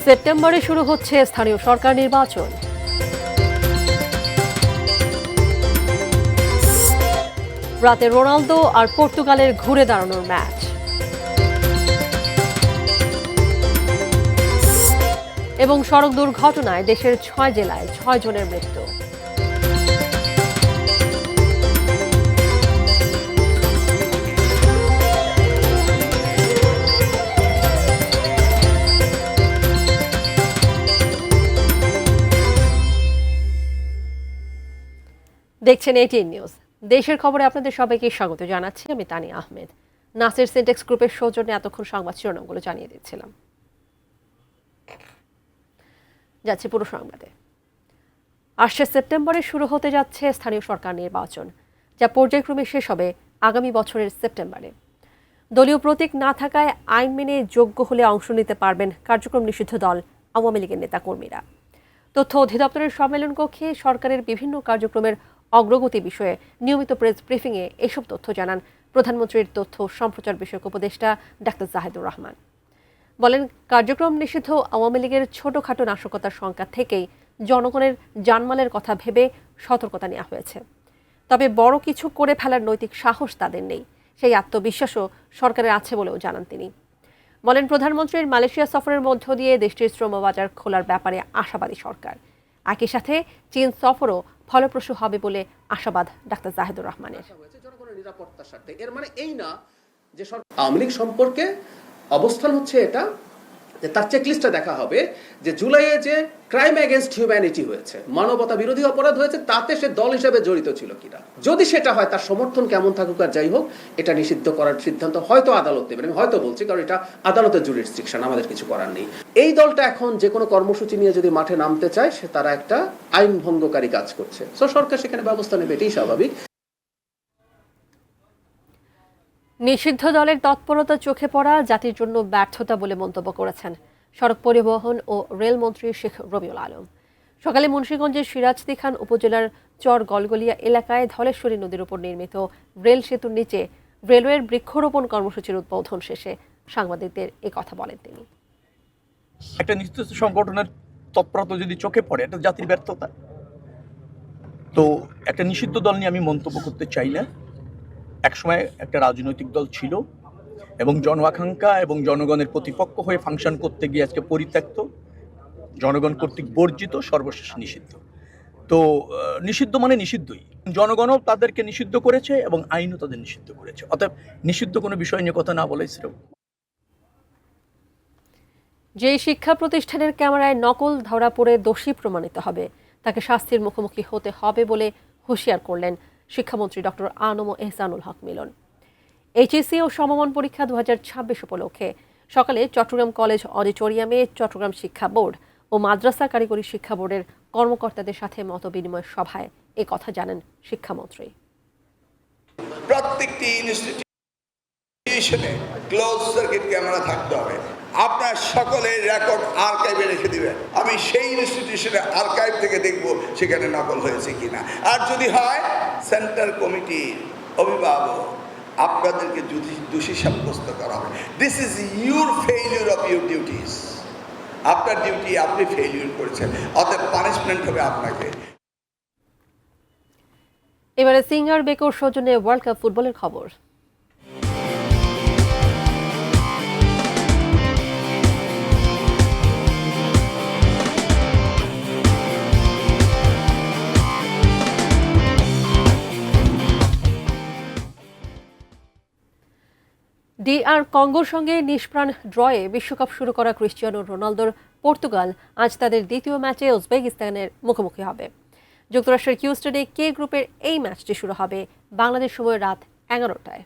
সেপ্টেম্বরে শুরু হচ্ছে স্থানীয় সরকার নির্বাচন। রাতে রোনালদো আর পর্তুগালের ঘুরে দাঁড়ানোর ম্যাচ। এবং সড়ক দুর্ঘটনায় দেশের 6 জেলায় 6 জনের মৃত্যু। দেখছেন এটিএন নিউজ। দেশের খবরে আপনাদের সবাইকে স্বাগত জানাচ্ছি। আমি তানিয়া আহমেদ। নাসির সিনটেক্স গ্রুপের সৌজন্যে এতক্ষণ সংবাদ শিরোনামগুলো জানিয়ে দিচ্ছিলাম। যাচ্ছে পুরো সংবাদে। আসছে সেপ্টেম্বরে শুরু হতে যাচ্ছে স্থানীয় সরকার নির্বাচন, যা পর্যায়ক্রমে শেষ হবে আগামী বছরের সেপ্টেম্বরে। দলীয় প্রতীক না থাকায় আইন মেনে যোগ্য হলে অংশ নিতে পারবেন কার্যক্রম নিষিদ্ধ দল আওয়ামী লীগের নেতাকর্মীরা। তথ্য অধিদপ্তরের সম্মেলন কক্ষে সরকারের বিভিন্ন কার্যক্রমের অগ্রগতি বিষয়ে নিয়মিত প্রেস ব্রিফিংয়ে এসব তথ্য জানান প্রধানমন্ত্রীর তথ্য সম্প্রচার বিষয়ক উপদেষ্টা ডাক্তার জাহিদুর রহমান। বলেন, কার্যক্রম নিষিদ্ধ আওয়ামী লীগের ছোটখাটো নাশকতার সংখ্যা থেকেই জনগণের জানমালের কথা ভেবে সতর্কতা নেওয়া হয়েছে। তবে বড় কিছু করে ফেলার নৈতিক সাহস তাদের নেই, সেই আত্মবিশ্বাসও সরকারের আছে বলেও জানান তিনি। বলেন, প্রধানমন্ত্রীর মালয়েশিয়া সফরের মধ্য দিয়ে দেশটির শ্রমবাজার খোলার ব্যাপারে আশাবাদী সরকার। একই সাথে চীন সফরও ফলপ্রসূ হবে বলে আশাবাদ ডাক্তার জাহিদুর রহমানের। জনগণের নিরাপত্তার স্বার্থে এর মানে এই না যে আওয়ামী লীগ সম্পর্কে অবস্থান হচ্ছে এটা যে তার চেকলিস্টটা দেখা হবে যে জুলাইয়ে যে ক্রাইম এগেইনস্ট হিউম্যানিটি হয়েছে, মানবতা বিরোধী অপরাধ হয়েছে, তাতে সে দল হিসেবে জড়িত ছিল কিনা। যদি সেটা হয়, তার সমর্থন কেমন থাকুক আর যাই হোক, এটা নিষিদ্ধ করার সিদ্ধান্ত হয়তো আদালত নেবেন। আমি হয়তো বলছি, কারণ এটা আদালতের জুরিসডিকশন, আমাদের কিছু করার নেই। এই দলটা এখন যে কোনো কর্মসূচি নিয়ে যদি মাঠে নামতে চায়, সে তারা একটা আইন ভঙ্গকারী কাজ করছে। সো সরকার সেখানে ব্যবস্থা নেবে, এটাই স্বাভাবিক। নিষিদ্ধ দলের তৎপরতা চোখে পড়া জাতির জন্য ব্যর্থতা বলে মন্তব্য করেছেন সড়ক পরিবহন ও রেলমন্ত্রী শেখ রবিউল আলম। সকালে মুন্সিগঞ্জের সিরাজদি খান উপজেলার চর গলগলিয়া এলাকায় ধলেশ্বরী নদীর উপর নির্মিত রেল সেতুর নিচে রেলওয়ের বৃক্ষরোপণ কর্মসূচির উদ্বোধন শেষে সাংবাদিকদের এ কথা বলেন তিনি। একটা নিষিদ্ধ সংগঠনের তৎপরতা যদি চোখে পড়ে, এটা জাতির ব্যর্থতা। তো একটা নিষিদ্ধ দল নিয়ে আমি মন্তব্য করতে চাই না। একসময় একটা রাজনৈতিক দল ছিল এবং জনআকাঙ্ক্ষা এবং জনগণের প্রতিপক্ষ হয়ে ফাংশন করতে গিয়ে আজকে পরিত্যক্ত, জনগণ কর্তৃক বর্জিত, সর্বশেষ নিষিদ্ধ। তো নিষিদ্ধ মানে নিষিদ্ধই, জনগণও তাদেরকে নিষিদ্ধ করেছে এবং আইনও তাদের নিষিদ্ধ করেছে। অতএব নিষিদ্ধ কোনো বিষয় নিয়ে কথা না বলেছিল। যে শিক্ষা প্রতিষ্ঠানের ক্যামেরায় নকল ধরা পড়ে দোষী প্রমাণিত হবে, তাকে শাস্তির মুখোমুখি হতে হবে বলে হুঁশিয়ার করলেন শিক্ষামন্ত্রী ডক্টর আনম এহসানুল হক মিলন। এইচএসসি ও সমমান পরীক্ষা 2026 উপলক্ষে সকালে চট্টগ্রাম কলেজ অডিটোরিয়ামে চট্টগ্রাম শিক্ষা বোর্ড ও মাদ্রাসা কারিগরি শিক্ষা বোর্ডের কর্মকর্তাদের সাথে মতবিনিময় সভায় এ কথা জানান শিক্ষামন্ত্রী। প্রত্যেকটি ইনস্টিটিউশনে ক্লোজ সার্কিট ক্যামেরা থাকতে হবে। আপনার সকলের রেকর্ড আর্কাইভে রেখে দিবেন। আমি সেই ইনস্টিটিউশনে আর্কাইভ থেকে দেখব সেখানে নকল হয়েছে কিনা। আর যদি হয়, সেন্টার কমিটির অভিভাবক আপনাদেরকে দোষী সাব্যস্ত করা হবে। This is your failure of your duties. আপনার ডিউটি আপনি ফেইলিউর করেছেন, অতএব পানিশমেন্ট হবে আপনাকে। এবারে সিঙ্গার বেকোর সৌজন্যে ওয়ার্ল্ড কাপ ফুটবলের খবর। DR কঙ্গোর সঙ্গে নিষ্প্রাণ ড্রয়ে বিশ্বকাপ শুরু করা ক্রিস্টিয়ানো রোনালদোর পর্তুগাল আজ তাদের দ্বিতীয় ম্যাচে উজবেকিস্তানের মুখোমুখি হবে। যুক্তরাষ্ট্রের হিউস্টনে কে গ্রুপের এই ম্যাচটি শুরু হবে বাংলাদেশ সময় রাত 11টায়।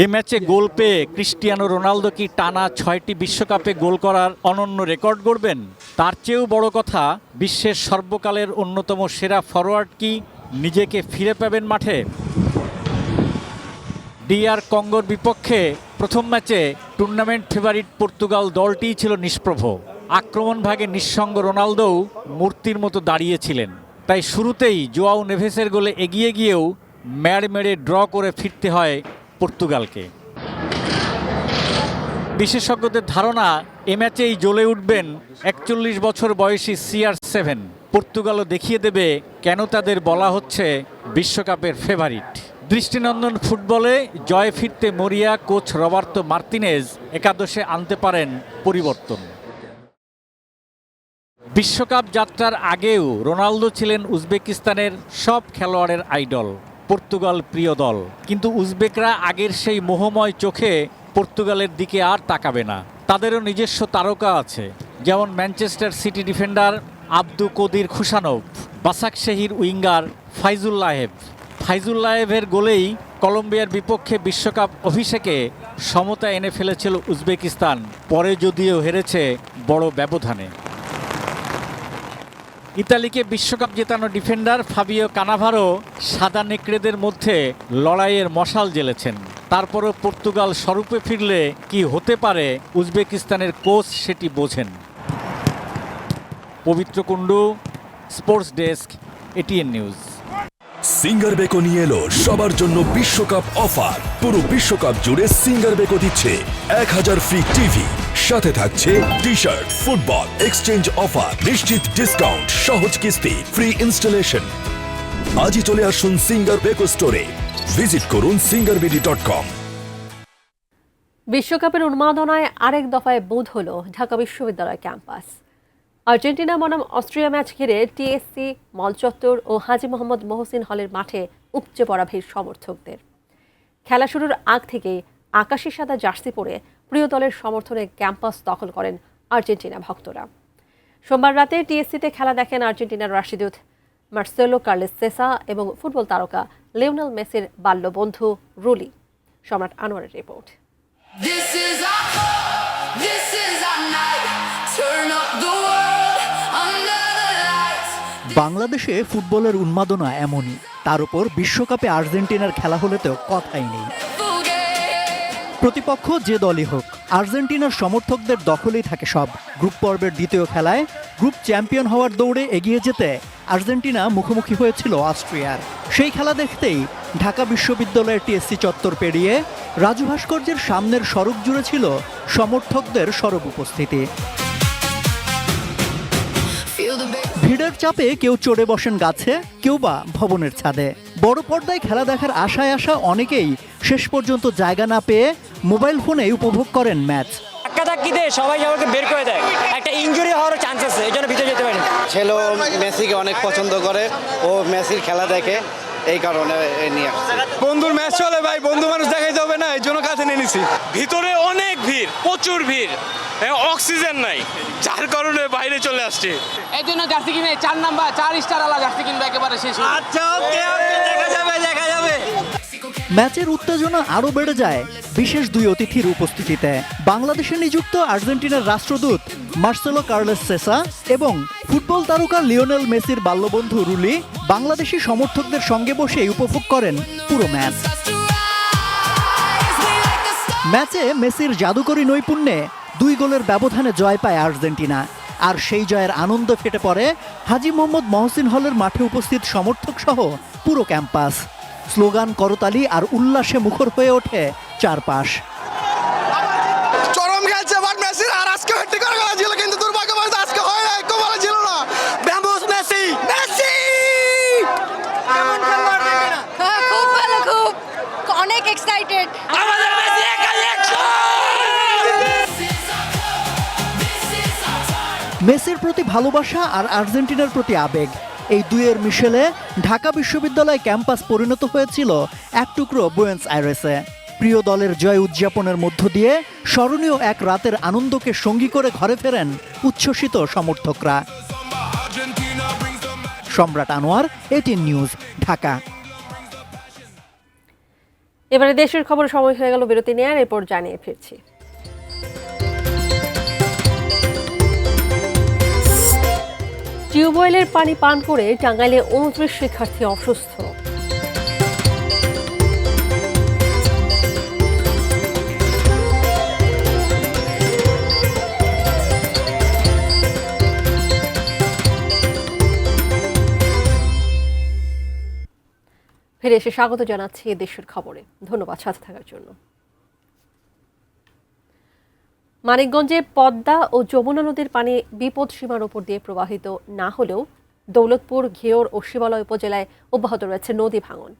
এই ম্যাচে গোল পেয়ে ক্রিস্টিয়ানো রোনালদো কি টানা 6টি বিশ্বকাপে গোল করার অনন্য রেকর্ড গড়বেন? তার চেয়েও বড় কথা, বিশ্বের সর্বকালের অন্যতম সেরা ফরোয়ার্ড কি নিজেকে ফিরে পাবেন মাঠে? DR কঙ্গোর বিপক্ষে প্রথম ম্যাচে টুর্নামেন্ট ফেভারিট পর্তুগাল দলটিই ছিল নিষ্প্রভ। আক্রমণ ভাগে নিঃসঙ্গ রোনালদোও মূর্তির মতো দাঁড়িয়েছিলেন। তাই শুরুতেই জোয়াও নেভেসের গোলে এগিয়ে গিয়েও ম্যাড় মেরে ড্র করে ফিরতে হয় পর্তুগালকে। বিশেষজ্ঞদের ধারণা এ ম্যাচেই জ্বলে উঠবেন 41 বছর বয়সী CR7। পর্তুগালও দেখিয়ে দেবে কেন তাদের বলা হচ্ছে বিশ্বকাপের ফেভারিট। দৃষ্টিনন্দন ফুটবলে জয় ফিরতে মরিয়া কোচ রবার্তো মার্তিনেজ একাদশে আনতে পারেন পরিবর্তন। বিশ্বকাপ যাত্রার আগেও রোনালদো ছিলেন উজবেকিস্তানের সব খেলোয়াড়ের আইডল, পর্তুগাল প্রিয় দল। কিন্তু উজবেকরা আগের সেই মোহময় চোখে পর্তুগালের দিকে আর তাকাবে না। তাদেরও নিজস্ব তারকা আছে, যেমন ম্যানচেস্টার সিটি ডিফেন্ডার আব্দু কদির খুশানভ, বাসাকশেহির উইঙ্গার ফাইজুল্লাহেভের গোলেই কলম্বিয়ার বিপক্ষে বিশ্বকাপ অভিষেকে সমতা এনে ফেলেছিল উজবেকিস্তান, পরে যদিও হেরেছে বড় ব্যবধানে। ইতালিকে বিশ্বকাপ জেতানো ডিফেন্ডার ফাবিও কানাভারো সাদা নেকড়েদের মধ্যে লড়াইয়ের মশাল জ্বেলেছেন। তারপরও পর্তুগাল স্বরূপে ফিরলে কি হতে পারে উজবেকিস্তানের কোচ সেটি বোঝেন। পবিত্র Kundu, sports desk, ATN news. Singer Beko নিয়ে এলো সবার জন্য বিশ্বকাপ অফার। পুরো বিশ্বকাপ জুড়ে সিঙ্গার বেকো দিচ্ছে 1000 ফ্রি টিভি, সাথে থাকছে টি-শার্ট, ফুটবল এক্সচেঞ্জ অফার, নিশ্চিত ডিসকাউন্ট, সহজ কিস্তি, ফ্রি ইনস্টলেশন। আজই চলে আসুন সিঙ্গার বেকো স্টোরে। ভিজিট করুন singarBD.com। বিশ্বকাপের উন্মাদনায় আরেক দফায় বোধ হলো ঢাকা বিশ্ববিদ্যালয় ক্যাম্পাস। আর্জেন্টিনা বনাম অস্ট্রিয়া ম্যাচ ঘিরে TSC, মল চত্বর ও হাজী মোহাম্মদ মহসিন হলের মাঠে উপচে পড়া ভিড় সমর্থকদের। খেলা শুরুর আগ থেকেই আকাশি সাদা জার্সি পরে প্রিয় দলের সমর্থনে ক্যাম্পাস দখল করেন আর্জেন্টিনা ভক্তরা। সোমবার রাতে TSCতে খেলা দেখেন আর্জেন্টিনার রাশিদুত মার্সেলো কার্লেস সেসা এবং ফুটবল তারকা লিওনেল মেসির বাল্যবন্ধু রুলি। সম্রাট আনোয়ারের report. This is our home, this is our night. Turn up the world under the lights. বাংলাদেশে ফুটবলের উন্মাদনা এমনই, তার উপর বিশ্বকাপে আর্জেন্টিনার খেলা হলে তো কথাই নেই। প্রতিপক্ষ যে দলই হোক, আর্জেন্টিনার সমর্থকদের দখলেই থাকে সব। গ্রুপ পর্বের দ্বিতীয় খেলায় গ্রুপ চ্যাম্পিয়ন হওয়ার দৌড়ে এগিয়ে যেতে আর্জেন্টিনা মুখোমুখি হয়েছিল অস্ট্রিয়ার। সেই খেলা দেখতেই ঢাকা বিশ্ববিদ্যালয়ের TSC চত্বর পেরিয়ে রাজু ভাস্কর্যের সামনের সড়ক জুড়ে ছিল সমর্থকদের সরব উপস্থিতি। ভিড়ের চাপে কেউ চড়ে বসেন গাছে, কেউ বা ভবনের ছাদে। বড় পর্দায় খেলা দেখার আশায় আসা অনেকেই শেষ পর্যন্ত জায়গা না পেয়ে মোবাইল ফোনে উপভোগ করেন ম্যাচ। ধাক্কাধাক্কিতে সবাই আমাকে বের করে দেয়, একটা ইনজুরি হওয়ার চান্স আছে, এই জন্য ভিতরে যেতে পারি। ছেলেও মেসিকে অনেক পছন্দ করে, ও মেসির খেলা দেখে, এই কারণে নিয়ে আসছে। বন্ধুর ম্যাচ চলে ভাই, বন্ধু মানুষ দেখাইতে হবে না, এই জন্য কাছে নিয়ে নিছি। ভিতরে অনেক ভিড়, প্রচুর ভিড়, অক্সিজেন নাই, যার কারণে বাইরে চলে আসছে। এই জন্য জার্সি কিনে 4 নাম্বার 4 স্টার আলা জার্সি কিনবে একেবারে শেষ। আচ্ছা ওকে, দেখা যাবে দেখা যাবে। ম্যাচের উত্তেজনা আরও বেড়ে যায় বিশেষ দুই অতিথির উপস্থিতিতে। বাংলাদেশে নিযুক্ত আর্জেন্টিনার রাষ্ট্রদূত মার্সেলো কার্লেস সেসা এবং ফুটবল তারকা লিওনেল মেসির বাল্যবন্ধু রুলি বাংলাদেশি সমর্থকদের সঙ্গে বসে উপভোগ করেন পুরো ম্যাচ। ম্যাচে মেসির জাদুকরী নৈপুণ্যে 2 গোলের ব্যবধানে জয় পায় আর্জেন্টিনা। আর সেই জয়ের আনন্দ ফেটে পড়ে হাজী মোহাম্মদ মহসিন হলের মাঠে উপস্থিত সমর্থক সহ পুরো ক্যাম্পাস। স্লোগান, করতালি আর উল্লাসে মুখর হয়ে ওঠে চারপাশ। চরম খেলছে বাট মেসির, আর আজকে হ্যাট্রিক করার কথা ছিল, কিন্তু দুর্ভাগ্যবশত আজকে হয় না, একটু ভালো ছিল না। ব্যাম্বুস মেসি, মেসি কেমন খেললো আর্জেন্টিনা? খুব ভালো, খুব অনেক এক্সাইটেড। আমাদের মেসি একাই অ্যাকশন। মেসির প্রতি ভালোবাসা আর আর্জেন্টিনার প্রতি আবেগ, এই দুয়ের মিশেলে ঢাকা বিশ্ববিদ্যালয় ক্যাম্পাস পরিণত হয়েছিল এক টুকরো বুয়েন্স আইরেসে। প্রিয় দলের জয় উদযাপনের মধ্য দিয়ে স্মরণীয় এক রাতের আনন্দকে সঙ্গী করে ঘরে ফেরেন উচ্ছ্বসিত সমর্থকরা। সম্রাট আনোয়ার, ATN নিউজ, ঢাকা। এবারে দেশের খবর সময় হয়ে গেল বিরতি নেয়ার, এরপর জানিয়ে ফিরছি। টিউবওয়েলের পানি পান করে টাঙ্গাইলে 29 শিক্ষার্থী অসুস্থ। ফিরে এসে স্বাগত জানাচ্ছি দেশের খবরে। ধন্যবাদ সাথে থাকার জন্য। মানিকগঞ্জে পদ্মা ও যমুনা নদীর পানি বিপদ সীমার উপর দিয়ে প্রবাহিত না হলেও দৌলতপুর, ঘিওর ও শিবালয় উপজেলায় অব্যাহত রয়েছে নদী ভাঙন।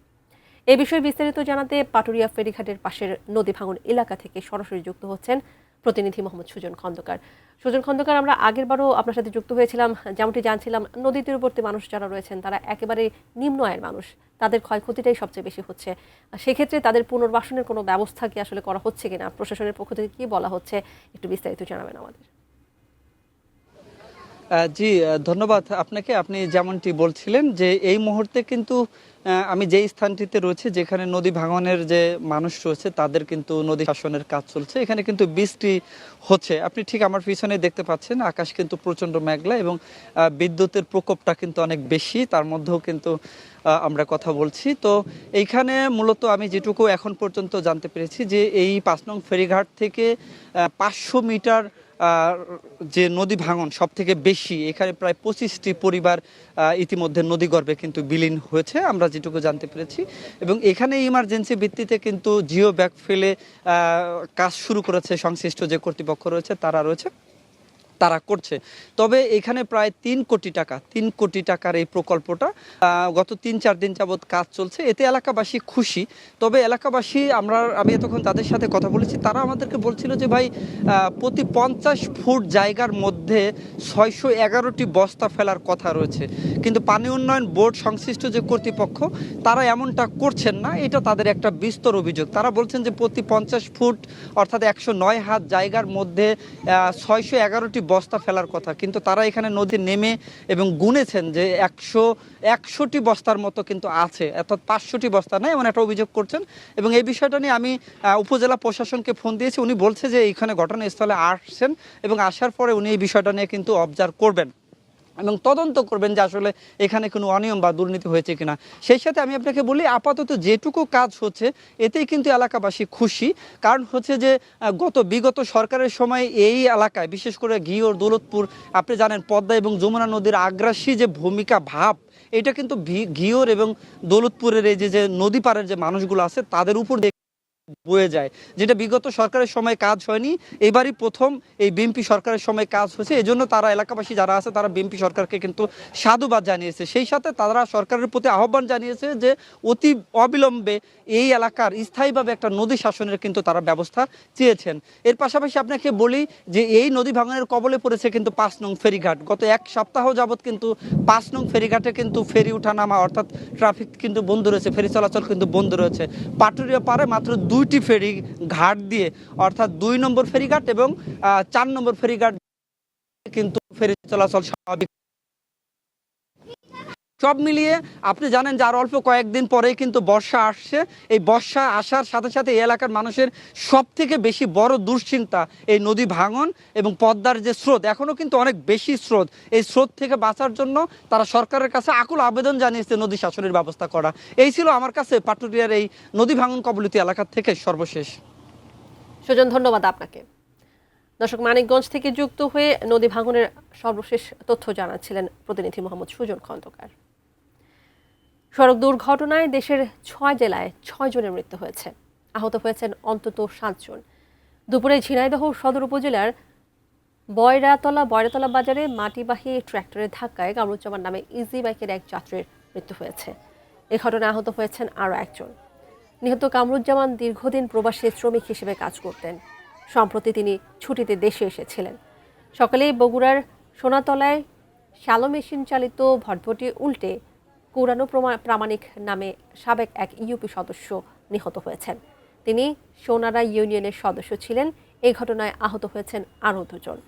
এ বিষয়ে বিস্তারিত জানাতে পাটুরিয়া ফেরিঘাটের পাশের নদী ভাঙন এলাকা থেকে সরাসরি যুক্ত হচ্ছেন প্রতিনিধি মোহাম্মদ সুজন খন্দকার। সুজন খন্দকার, আমরা আগেরবারও আপনার সাথে যুক্ত হয়েছিলাম, যেমনটি জানছিলাম নদী তীরবর্তী মানুষ যারা রয়েছেন তারা একেবারে নিম্ন আয়ের মানুষ, তাদের ক্ষয়ক্ষতিটাই সবচেয়ে বেশি হচ্ছে। সেক্ষেত্রে তাদের পুনর্বাসনের কোনো ব্যবস্থা কি আসলে করা হচ্ছে কিনা, প্রশাসনের পক্ষ থেকে কি বলা হচ্ছে, একটু বিস্তারিত জানাবেন আমাদের। জি ধন্যবাদ আপনাকে। আপনি যেমনটি বলছিলেন যে এই মুহূর্তে কিন্তু আমি যেই স্থানটিতে রয়েছে, যেখানে নদী ভাঙনের যে মানুষ রয়েছে তাদের কিন্তু নদী শাসনের কাজ চলছে। এখানে কিন্তু বৃষ্টি হচ্ছে, আপনি ঠিক আমার পিছনে দেখতে পাচ্ছেন আকাশ কিন্তু প্রচণ্ড মেঘলা এবং বিদ্যুতের প্রকোপটা কিন্তু অনেক বেশি, তার মধ্যেও কিন্তু আমরা কথা বলছি। তো এইখানে মূলত আমি যেটুকু এখন পর্যন্ত জানতে পেরেছি যে এই ৫ নং ফেরিঘাট থেকে ৫০০ মিটার যে নদী ভাঙন সব থেকে বেশি, এখানে প্রায় ২৫টি পরিবার ইতিমধ্যে নদীগর্ভে কিন্তু বিলীন হয়েছে আমরা যেটুকু জানতে পেরেছি। এবং এখানে ইমার্জেন্সি ভিত্তিতে কিন্তু জিও ব্যাগ ফেলে কাজ শুরু করেছে সংশ্লিষ্ট যে কর্তৃপক্ষ রয়েছে তারা করছে। তবে এখানে প্রায় ৩ কোটি টাকার এই প্রকল্পটা গত ৩-৪ দিন যাবৎ কাজ চলছে। এতে এলাকাবাসী খুশি। তবে এলাকাবাসী আমি এতক্ষণ তাদের সাথে কথা বলেছি, তারা আমাদেরকে বলছিল যে ভাই প্রতি ৫০ ফুট জায়গার মধ্যে ৬১১টি বস্তা ফেলার কথা রয়েছে, কিন্তু পানি উন্নয়ন বোর্ড সংশ্লিষ্ট যে কর্তৃপক্ষ তারা এমনটা করছেন না। এটা তাদের একটা বিস্তর অভিযোগ। তারা বলছেন যে প্রতি ৫০ ফুট অর্থাৎ ১০৯ হাত জায়গার মধ্যে ৬১১টি বস্তা ফেলার কথা, কিন্তু তারা এখানে নদী নেমে এবং গুনেছেন যে ১০০টি বস্তার মতো কিন্তু আছে, অর্থাৎ ৫০০টি বস্তা নেই, এমন একটা অভিযোগ করছেন। এবং এই বিষয়টা নিয়ে আমি উপজেলা প্রশাসনকে ফোন দিয়েছি। উনি বলছে যে এইখানে ঘটনাস্থলে আসছেন এবং আসার পরে উনি এই বিষয়টা নিয়ে কিন্তু অবজার্ভ করবেন এবং তদন্ত করবেন যে আসলে এখানে কোনো অনিয়ম বা দুর্নীতি হয়েছে কিনা। সেই সাথে আমি আপনাকে বলি, আপাতত যেটুকু কাজ হচ্ছে এতেই কিন্তু এলাকাবাসী খুশি। কারণ হচ্ছে যে বিগত সরকারের সময় এই এলাকায় বিশেষ করে ঘিওর, দৌলতপুর, আপনি জানেন পদ্মা এবং যমুনা নদীর আগ্রাসী যে ভূমিকা ভাব, এটা কিন্তু ঘিওর এবং দৌলতপুরের এই যে নদী পাড়ের যে মানুষগুলো আছে তাদের উপর বয়ে যায়, যেটা বিগত সরকারের সময় কাজ হয়নি। এবারই প্রথম এই বিএনপি সরকারের সময় কাজ হয়েছে। এজন্য তারা এলাকাবাসী যারা আছে তারা বিএনপি সরকারকে কিন্তু সাধুবাদ জানিয়েছে। সেই সাথে তারা সরকারের প্রতি আহ্বান জানিয়েছে যে অতি অবিলম্বে এই এলাকার স্থায়ীভাবে একটা নদী শাসনের কিন্তু তারা ব্যবস্থা চেয়েছেন। এর পাশাপাশি আপনাকে বলি যে এই নদী ভাঙনের কবলে পড়েছে কিন্তু ৫ নং ফেরিঘাট। গত ১ সপ্তাহ যাবৎ কিন্তু ৫ নং ফেরিঘাটে কিন্তু ফেরি উঠানামা অর্থাৎ ট্রাফিক কিন্তু বন্ধ রয়েছে, ফেরি চলাচল কিন্তু বন্ধ রয়েছে। পাটুরিয়া পারে মাত্র ২টি ফেরি ঘাট দিয়ে, অর্থাৎ ২ নম্বর ফেরিঘাট এবং ৪ নম্বর ফেরিঘাট কিন্তু ফেরি চলাচল স্বাভাবিক। সব মিলিয়ে আপনি জানেন যে আর অল্প কয়েকদিন পরেই কিন্তু বর্ষা আসছে। এই বর্ষা আসার সাথে সাথে এই এলাকার মানুষের সব থেকে বেশি বড় দুশ্চিন্তা এই নদী ভাঙন এবং পদ্মার যে স্রোত, এখনও কিন্তু অনেক বেশি স্রোত। এই স্রোত থেকে বাঁচার জন্য তারা সরকারের কাছে আকুল আবেদন জানিয়েছে নদী শাসনের ব্যবস্থা করা। এই ছিল আমার কাছে পাটুরিয়ার এই নদী ভাঙন কবলিত এলাকা থেকে সর্বশেষ। সুজন, ধন্যবাদ আপনাকে। দর্শক, মানিকগঞ্জ থেকে যুক্ত হয়ে নদী ভাঙনের সর্বশেষ তথ্য জানাচ্ছিলেন প্রতিনিধি মোহাম্মদ সুজন খন্দকার। সড়ক দুর্ঘটনায় দেশের ৬ জেলায় ৬ জনের মৃত্যু হয়েছে, আহত হয়েছেন অন্তত ৭ জন। দুপুরে ঝিনাইদহ সদর উপজেলার বয়রাতলা বাজারে মাটিবাহী ট্র্যাক্টরের ধাক্কায় কামরুজ্জামান নামে ইজি বাইকের এক যাত্রীর মৃত্যু হয়েছে। এ ঘটনায় আহত হয়েছেন আরও একজন। নিহত কামরুজ্জামান দীর্ঘদিন প্রবাসী শ্রমিক হিসেবে কাজ করতেন। সম্প্রতি তিনি ছুটিতে দেশে এসেছিলেন। সকালেই বগুড়ার সোনাতলায় শ্যালো মেশিন চালিত ভটভটি উল্টে কুরানো প্রামাণিক নামে সাবেক এক ইউপি সদস্য নিহত হয়েছেন। তিনি সোনারা ইউনিয়নের সদস্য ছিলেন। এই ঘটনায় আহত হয়েছেন আরও 2 জন।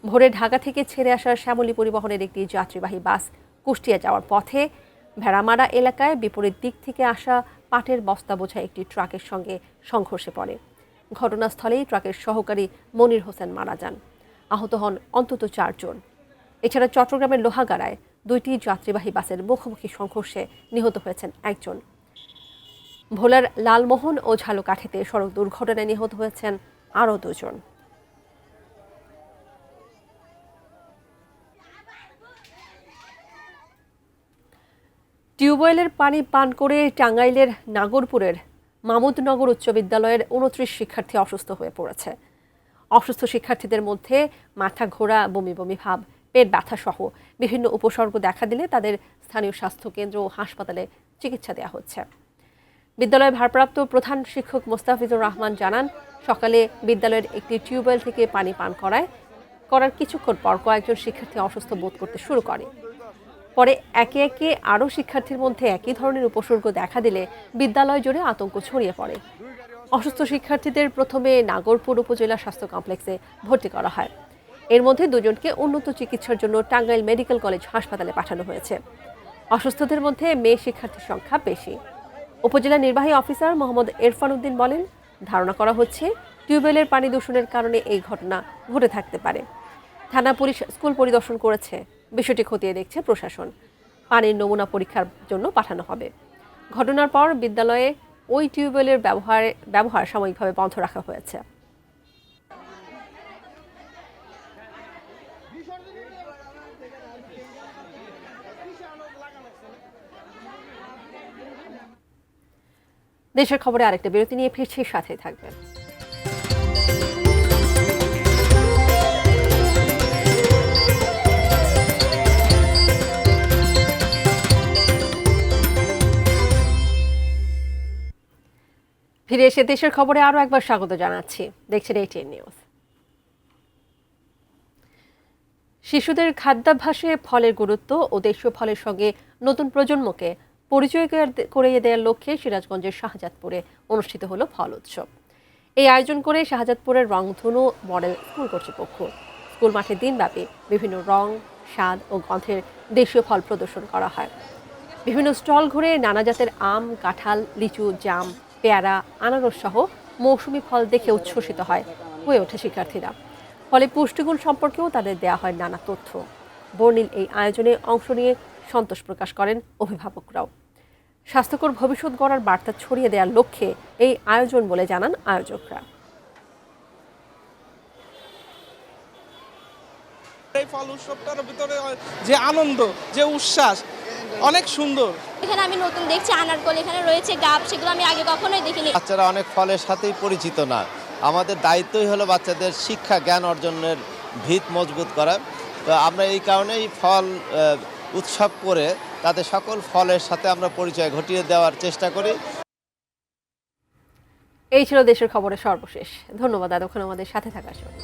ভোরে ঢাকা থেকে ছেড়ে আসা শ্যামলী পরিবহনের একটি যাত্রীবাহী বাস কুষ্টিয়া যাওয়ার পথে ভেড়ামারা এলাকায় বিপরীত দিক থেকে আসা পাটের বস্তা বোঝা একটি ট্রাকের সঙ্গে সংঘর্ষে পড়ে। ঘটনাস্থলেই ট্রাকের সহকারী মনির হোসেন মারা যান। আহত হন অন্তত 4 জন। এছাড়া চট্টগ্রামের লোহাগাড়ায় 2টি যাত্রীবাহী বাসের মুখোমুখি সংঘর্ষে নিহত হয়েছেন 1 জন। ভোলার লালমোহন ও ঝালকাঠিতে সড়ক দুর্ঘটনায় নিহত হয়েছেন আরও 2 জন। টিউবওয়েলের পানি পান করে টাঙ্গাইলের নাগরপুরের মামুদনগর উচ্চ বিদ্যালয়ের 29 শিক্ষার্থী অসুস্থ হয়ে পড়েছে। অসুস্থ শিক্ষার্থীদের মধ্যে মাথা ঘোরা, বমি বমি ভাব, পেট ব্যথা সহ বিভিন্ন উপসর্গ দেখা দিলে তাদের স্থানীয় স্বাস্থ্য কেন্দ্র ও হাসপাতালে চিকিৎসা দেওয়া হচ্ছে। বিদ্যালয়ের ভারপ্রাপ্ত প্রধান শিক্ষক মোস্তাফিজুর রহমান জানান, সকালে বিদ্যালয়ের একটি টিউবওয়েল থেকে পানি পান করার কিছুক্ষণ পর কয়েকজন শিক্ষার্থী অসুস্থ বোধ করতে শুরু করে। পরে একে একে আরও শিক্ষার্থীর মধ্যে একই ধরনের উপসর্গ দেখা দিলে বিদ্যালয় জুড়ে আতঙ্ক ছড়িয়ে পড়ে। অসুস্থ শিক্ষার্থীদের প্রথমে নাগরপুর উপজেলা স্বাস্থ্য কমপ্লেক্সে ভর্তি করা হয়। এর মধ্যে দুজনকে উন্নত চিকিৎসার জন্য টাঙ্গাইল মেডিকেল কলেজ হাসপাতালে পাঠানো হয়েছে। অসুস্থদের মধ্যে মেয়ে শিক্ষার্থীর সংখ্যা বেশি। উপজেলা নির্বাহী অফিসার মোহাম্মদ ইরফান উদ্দিন বলেন, ধারণা করা হচ্ছে টিউবওয়েলের পানি দূষণের কারণে এই ঘটনা ঘটে থাকতে পারে। থানা পুলিশ স্কুল পরিদর্শন করেছে, বিষয়টি খতিয়ে দেখছে প্রশাসন। পানির নমুনা পরীক্ষার জন্য পাঠানো হবে। ঘটনার পর বিদ্যালয়ে ওই টিউবওয়েলের ব্যবহার সাময়িকভাবে বন্ধ রাখা হয়েছে। দেশের খবরে আরেকটা বিরতি নিয়ে ফিরছি, সাথেই থাকবেন। ফিরে এসে দেশের খবরে আরও একবার স্বাগত জানাচ্ছি। দেখছেন ATN নিউজ। শিশুদের খাদ্যাভ্যাসে ফলের গুরুত্ব ও দেশীয় ফলের সঙ্গে নতুন প্রজন্মকে পরিচয় করিয়ে দেওয়ার লক্ষ্যে সিরাজগঞ্জের শাহজাদপুরে অনুষ্ঠিত হলো ফল উৎসব। এই আয়োজন করে শাহজাদপুরের রংধনু মডেল স্কুল কর্তৃপক্ষ স্কুল মাঠে দিনব্যাপী বিভিন্ন রং, স্বাদ ও গন্ধের দেশীয় ফল প্রদর্শন করা হয়। বিভিন্ন স্টল ঘুরে নানা জাতের আম, কাঁঠাল, লিচু, জাম, পেয়ারা, আনারস সহ মৌসুমি ফল দেখে উচ্ছ্বসিত হয়ে ওঠে শিক্ষার্থীরা। ফলে পুষ্টিগুণ সম্পর্কেও তাদের দেয়া হয় নানা তথ্য। বর্ণিল এই আয়োজনে অংশ নিয়ে সন্তোষ প্রকাশ করেন অভিভাবকরাও। স্বাস্থ্যকর ভবিষ্যৎ গড়ার বার্তা ছড়িয়ে দেওয়ার লক্ষ্যে এই আয়োজন বলে জানান আয়োজকরা। এই ফল উৎসবটার ভিতরে যে আনন্দ, যে উচ্ছ্বাস অনেক সুন্দর। এখানে আমি নতুন দেখছি আনারকল, এখানে রয়েছে ডাব, সেগুলো আমি আগে কখনোই দেখিনি। বাচ্চারা অনেক ফলের সাথেই পরিচিত না। আমাদের দায়িত্বই হলো বাচ্চাদের শিক্ষা জ্ঞান অর্জনের ভিত মজবুত করা। তো আমরা এই কারণেই ফল উৎসব করে তাদের সকল ফলের সাথে আমরা পরিচয় ঘটিয়ে দেওয়ার চেষ্টা করি। এই ছিল দেশের খবরের সর্বশেষ। ধন্যবাদ এতক্ষণ আমাদের সাথে থাকার জন্য।